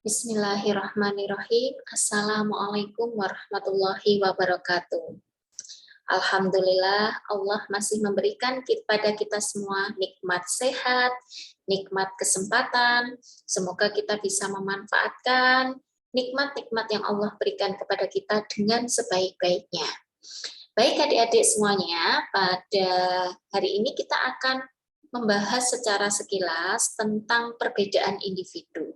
Bismillahirrahmanirrahim. Assalamualaikum warahmatullahi wabarakatuh. Alhamdulillah, Allah masih memberikan kepada kita semua nikmat sehat, nikmat kesempatan. Semoga kita bisa memanfaatkan nikmat-nikmat yang Allah berikan kepada kita dengan sebaik-baiknya. Baik adik-adik semuanya, pada hari ini kita akan membahas secara sekilas tentang perbedaan individu.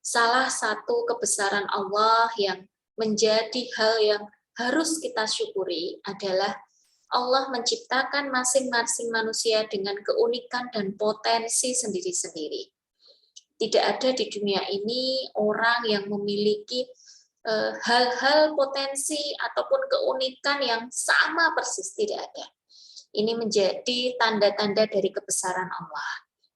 Salah satu kebesaran Allah yang menjadi hal yang harus kita syukuri adalah Allah menciptakan masing-masing manusia dengan keunikan dan potensi sendiri-sendiri. Tidak ada di dunia ini orang yang memiliki hal-hal potensi ataupun keunikan yang sama persis, tidak ada. Ini menjadi tanda-tanda dari kebesaran Allah.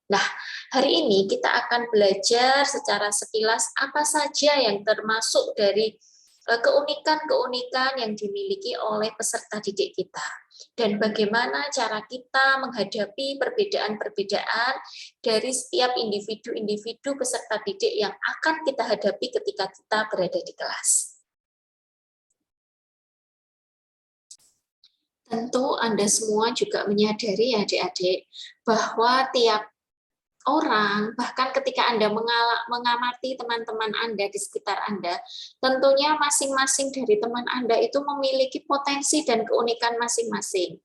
Nah, hari ini kita akan belajar secara sekilas apa saja yang termasuk dari keunikan-keunikan yang dimiliki oleh peserta didik kita. Dan bagaimana cara kita menghadapi perbedaan-perbedaan dari setiap individu-individu peserta didik yang akan kita hadapi ketika kita berada di kelas. Tentu Anda semua juga menyadari adik-adik bahwa tiap orang, bahkan ketika Anda mengamati teman-teman Anda di sekitar Anda, tentunya masing-masing dari teman Anda itu memiliki potensi dan keunikan masing-masing.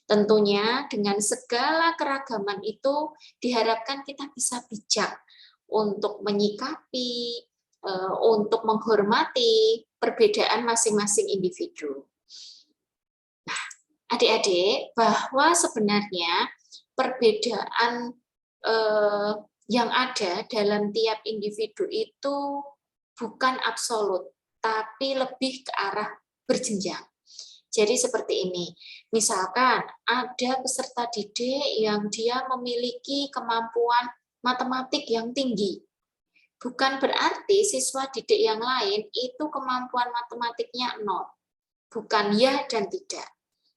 Tentunya dengan segala keragaman itu diharapkan kita bisa bijak untuk menyikapi, untuk menghormati perbedaan masing-masing individu. Nah, adik-adik, bahwa sebenarnya perbedaan yang ada dalam tiap individu itu bukan absolut, tapi lebih ke arah berjenjang. Jadi seperti ini, misalkan ada peserta didik yang dia memiliki kemampuan matematik yang tinggi. Bukan berarti siswa didik yang lain itu kemampuan matematiknya 0. Bukan ya dan tidak,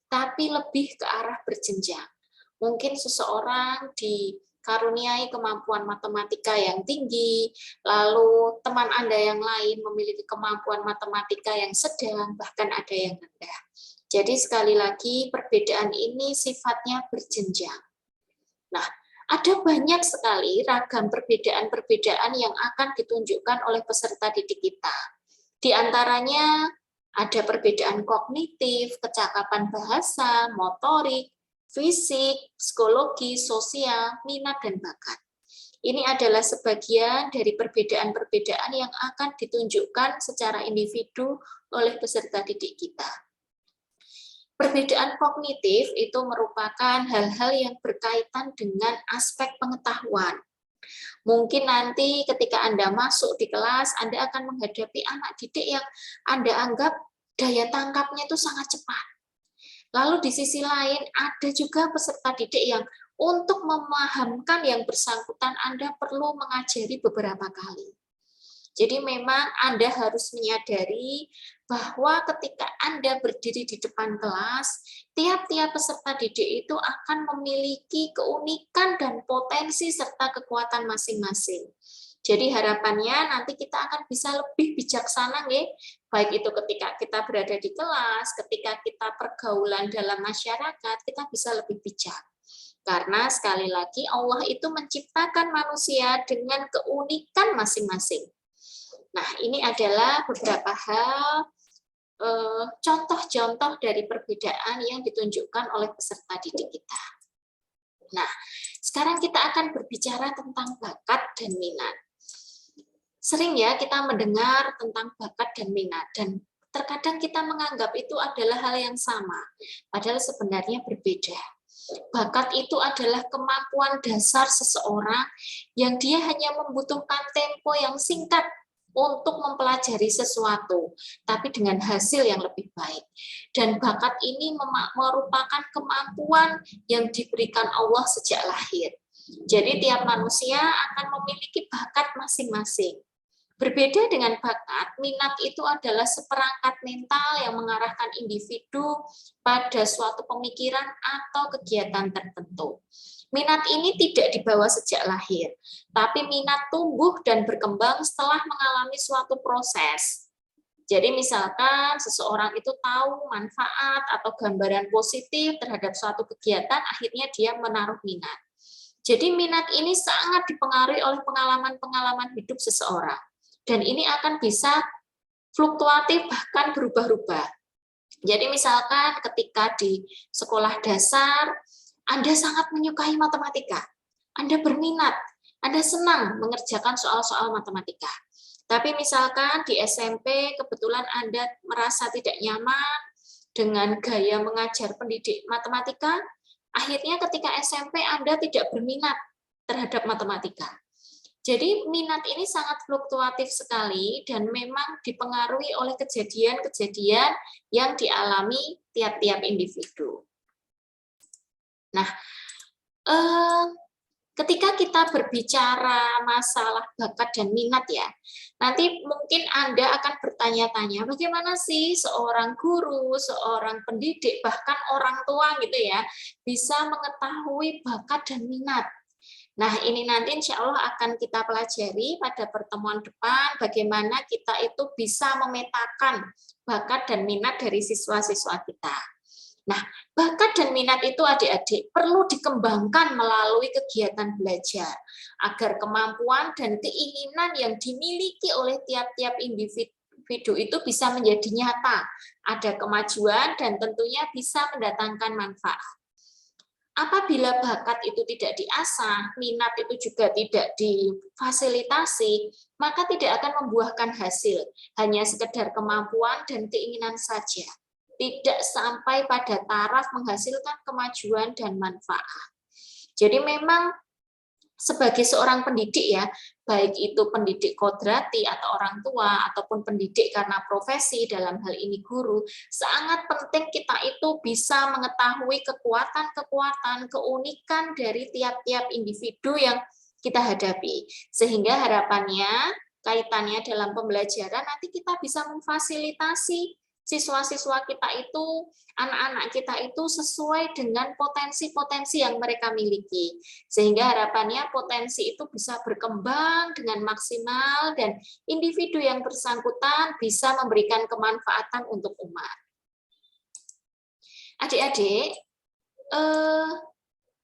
tapi lebih ke arah berjenjang. Mungkin seseorang dikaruniai kemampuan matematika yang tinggi, lalu teman Anda yang lain memiliki kemampuan matematika yang sedang, bahkan ada yang rendah. Jadi sekali lagi perbedaan ini sifatnya berjenjang. Nah, ada banyak sekali ragam perbedaan-perbedaan yang akan ditunjukkan oleh peserta didik kita. Di antaranya ada perbedaan kognitif, kecakapan bahasa, motorik, fisik, psikologi, sosial, minat, dan bakat. Ini adalah sebagian dari perbedaan-perbedaan yang akan ditunjukkan secara individu oleh peserta didik kita. Perbedaan kognitif itu merupakan hal-hal yang berkaitan dengan aspek pengetahuan. Mungkin nanti ketika Anda masuk di kelas, Anda akan menghadapi anak didik yang Anda anggap daya tangkapnya itu sangat cepat. Lalu di sisi lain ada juga peserta didik yang untuk memahamkan yang bersangkutan Anda perlu mengajari beberapa kali. Jadi memang Anda harus menyadari bahwa ketika Anda berdiri di depan kelas, tiap-tiap peserta didik itu akan memiliki keunikan dan potensi serta kekuatan masing-masing. Jadi harapannya nanti kita akan bisa lebih bijaksana, nih, baik itu ketika kita berada di kelas, ketika kita pergaulan dalam masyarakat, kita bisa lebih bijak. Karena sekali lagi Allah itu menciptakan manusia dengan keunikan masing-masing. Nah, ini adalah beberapa hal, contoh-contoh dari perbedaan yang ditunjukkan oleh peserta didik kita. Nah, sekarang kita akan berbicara tentang bakat dan minat. Sering ya kita mendengar tentang bakat dan minat, dan terkadang kita menganggap itu adalah hal yang sama, padahal sebenarnya berbeda. Bakat itu adalah kemampuan dasar seseorang yang dia hanya membutuhkan tempo yang singkat untuk mempelajari sesuatu, tapi dengan hasil yang lebih baik. Dan bakat ini merupakan kemampuan yang diberikan Allah sejak lahir. Jadi tiap manusia akan memiliki bakat masing-masing. Berbeda dengan bakat, minat itu adalah seperangkat mental yang mengarahkan individu pada suatu pemikiran atau kegiatan tertentu. Minat ini tidak dibawa sejak lahir, tapi minat tumbuh dan berkembang setelah mengalami suatu proses. Jadi misalkan seseorang itu tahu manfaat atau gambaran positif terhadap suatu kegiatan, akhirnya dia menaruh minat. Jadi minat ini sangat dipengaruhi oleh pengalaman-pengalaman hidup seseorang. Dan ini akan bisa fluktuatif, bahkan berubah-ubah. Jadi misalkan ketika di sekolah dasar, Anda sangat menyukai matematika, Anda berminat, Anda senang mengerjakan soal-soal matematika. Tapi misalkan di SMP kebetulan Anda merasa tidak nyaman dengan gaya mengajar pendidik matematika, akhirnya ketika SMP Anda tidak berminat terhadap matematika. Jadi minat ini sangat fluktuatif sekali dan memang dipengaruhi oleh kejadian-kejadian yang dialami tiap-tiap individu. Nah, ketika kita berbicara masalah bakat dan minat ya, nanti mungkin Anda akan bertanya-tanya, bagaimana sih seorang guru, seorang pendidik, bahkan orang tua gitu ya, bisa mengetahui bakat dan minat. Nah, ini nanti insya Allah akan kita pelajari pada pertemuan depan, bagaimana kita itu bisa memetakan bakat dan minat dari siswa-siswa kita. Nah, bakat dan minat itu adik-adik perlu dikembangkan melalui kegiatan belajar, agar kemampuan dan keinginan yang dimiliki oleh tiap-tiap individu itu bisa menjadi nyata, ada kemajuan dan tentunya bisa mendatangkan manfaat. Apabila bakat itu tidak diasah, minat itu juga tidak difasilitasi, maka tidak akan membuahkan hasil, hanya sekedar kemampuan dan keinginan saja. Tidak sampai pada taraf menghasilkan kemajuan dan manfaat. Jadi memang sebagai seorang pendidik ya, baik itu pendidik kodrati atau orang tua, ataupun pendidik karena profesi, dalam hal ini guru, sangat penting kita itu bisa mengetahui kekuatan-kekuatan, keunikan dari tiap-tiap individu yang kita hadapi. Sehingga harapannya, kaitannya dalam pembelajaran, nanti kita bisa memfasilitasi siswa-siswa kita itu, anak-anak kita itu sesuai dengan potensi-potensi yang mereka miliki. Sehingga harapannya potensi itu bisa berkembang dengan maksimal dan individu yang bersangkutan bisa memberikan kemanfaatan untuk umat. Adik-adik,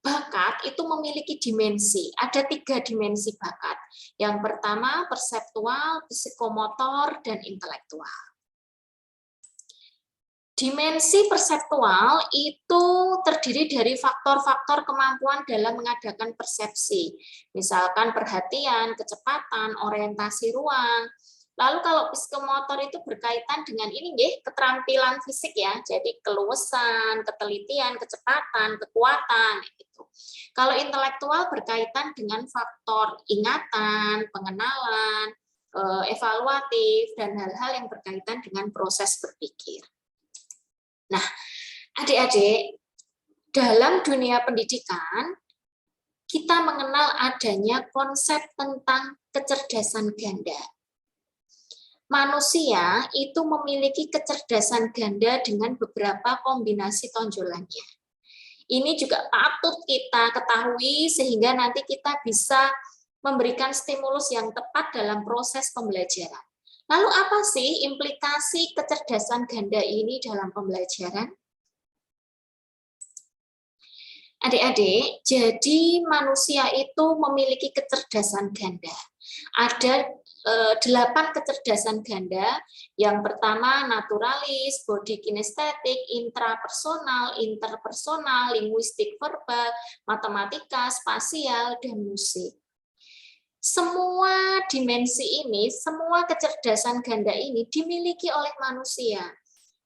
bakat itu memiliki dimensi. Ada 3 dimensi bakat. Yang pertama perseptual, psikomotor, dan intelektual. Dimensi perseptual itu terdiri dari faktor-faktor kemampuan dalam mengadakan persepsi, misalkan perhatian, kecepatan, orientasi ruang. Lalu kalau psikomotor itu berkaitan dengan ini, keterampilan fisik ya, jadi keluasan, ketelitian, kecepatan, kekuatan. Gitu. Kalau intelektual berkaitan dengan faktor ingatan, pengenalan, evaluatif, dan hal-hal yang berkaitan dengan proses berpikir. Nah, adik-adik, dalam dunia pendidikan, kita mengenal adanya konsep tentang kecerdasan ganda. Manusia itu memiliki kecerdasan ganda dengan beberapa kombinasi tonjolannya. Ini juga patut kita ketahui sehingga nanti kita bisa memberikan stimulus yang tepat dalam proses pembelajaran. Lalu apa sih implikasi kecerdasan ganda ini dalam pembelajaran? Adik-adik, jadi manusia itu memiliki kecerdasan ganda. Ada 8 kecerdasan ganda. Yang pertama naturalis, body kinestetik, intrapersonal, interpersonal, linguistik verbal, matematika, spasial, dan musik. Semua dimensi ini, semua kecerdasan ganda ini dimiliki oleh manusia.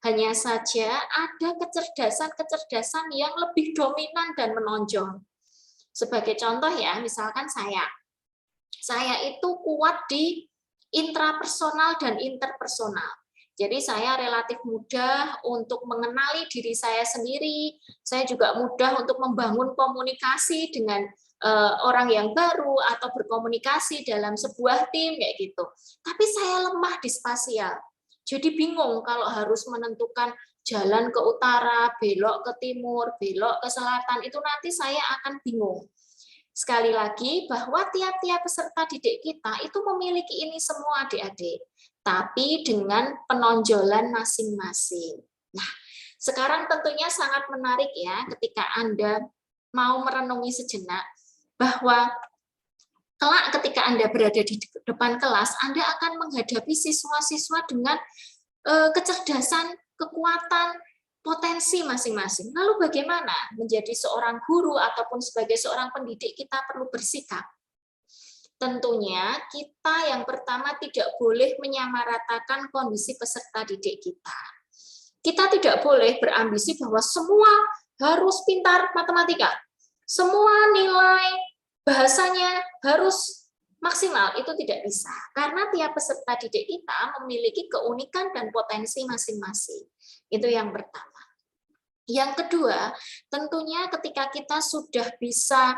Hanya saja ada kecerdasan-kecerdasan yang lebih dominan dan menonjol. Sebagai contoh ya, misalkan saya itu kuat di intrapersonal dan interpersonal. Jadi saya relatif mudah untuk mengenali diri saya sendiri. Saya juga mudah untuk membangun komunikasi dengan orang yang baru atau berkomunikasi dalam sebuah tim kayak gitu. Tapi saya lemah di spasial. Jadi bingung kalau harus menentukan jalan ke utara, belok ke timur, belok ke selatan, itu nanti saya akan bingung. Sekali lagi, bahwa tiap-tiap peserta didik kita itu memiliki ini semua adik-adik, tapi dengan penonjolan masing-masing. Nah, sekarang tentunya sangat menarik ya ketika Anda mau merenungi sejenak, bahwa kelak ketika Anda berada di depan kelas, Anda akan menghadapi siswa-siswa dengan kecerdasan, kekuatan, potensi masing-masing. Lalu bagaimana menjadi seorang guru ataupun sebagai seorang pendidik kita perlu bersikap? Tentunya kita yang pertama tidak boleh menyamaratakan kondisi peserta didik kita. Kita tidak boleh berambisi bahwa semua harus pintar matematika. Semua nilai bahasanya harus maksimal, itu tidak bisa. Karena tiap peserta didik kita memiliki keunikan dan potensi masing-masing. Itu yang pertama. Yang kedua, tentunya ketika kita sudah bisa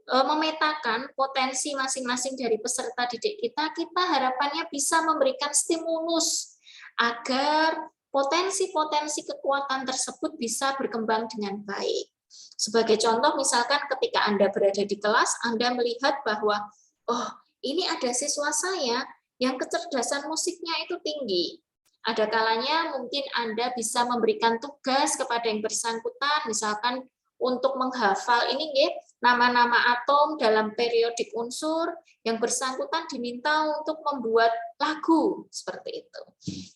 memetakan potensi masing-masing dari peserta didik kita, kita harapannya bisa memberikan stimulus agar potensi-potensi kekuatan tersebut bisa berkembang dengan baik. Sebagai contoh, misalkan ketika Anda berada di kelas, Anda melihat bahwa, oh, ini ada siswa saya yang kecerdasan musiknya itu tinggi. Ada kalanya mungkin Anda bisa memberikan tugas kepada yang bersangkutan, misalkan untuk menghafal ini nama-nama atom dalam periodik unsur, yang bersangkutan diminta untuk membuat lagu seperti itu.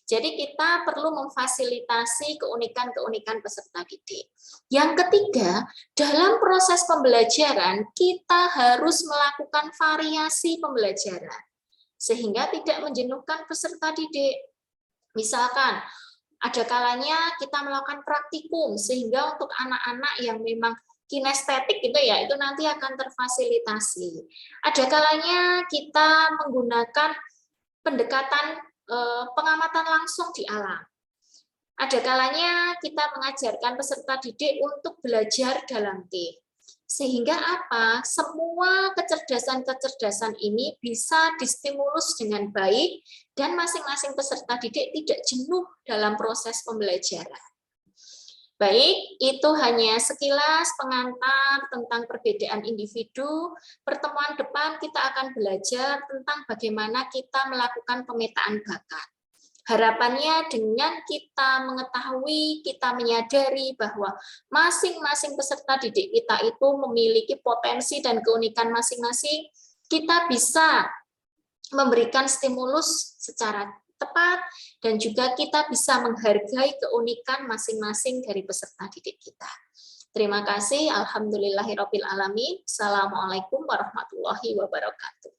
Jadi kita perlu memfasilitasi keunikan-keunikan peserta didik. Yang ketiga, dalam proses pembelajaran kita harus melakukan variasi pembelajaran sehingga tidak menjenuhkan peserta didik. Misalkan ada kalanya kita melakukan praktikum sehingga untuk anak-anak yang memang kinestetik gitu ya, itu nanti akan terfasilitasi. Ada kalanya kita menggunakan pendekatan pengamatan langsung di alam. Ada kalanya kita mengajarkan peserta didik untuk belajar dalam tim. Sehingga apa? Semua kecerdasan-kecerdasan ini bisa distimulus dengan baik dan masing-masing peserta didik tidak jenuh dalam proses pembelajaran. Baik, itu hanya sekilas pengantar tentang perbedaan individu. Pertemuan depan kita akan belajar tentang bagaimana kita melakukan pemetaan bakat. Harapannya dengan kita mengetahui, kita menyadari bahwa masing-masing peserta didik kita itu memiliki potensi dan keunikan masing-masing, kita bisa memberikan stimulus secara tepat, dan juga kita bisa menghargai keunikan masing-masing dari peserta didik kita. Terima kasih. Alhamdulillahirabbil alamin. Assalamualaikum warahmatullahi wabarakatuh.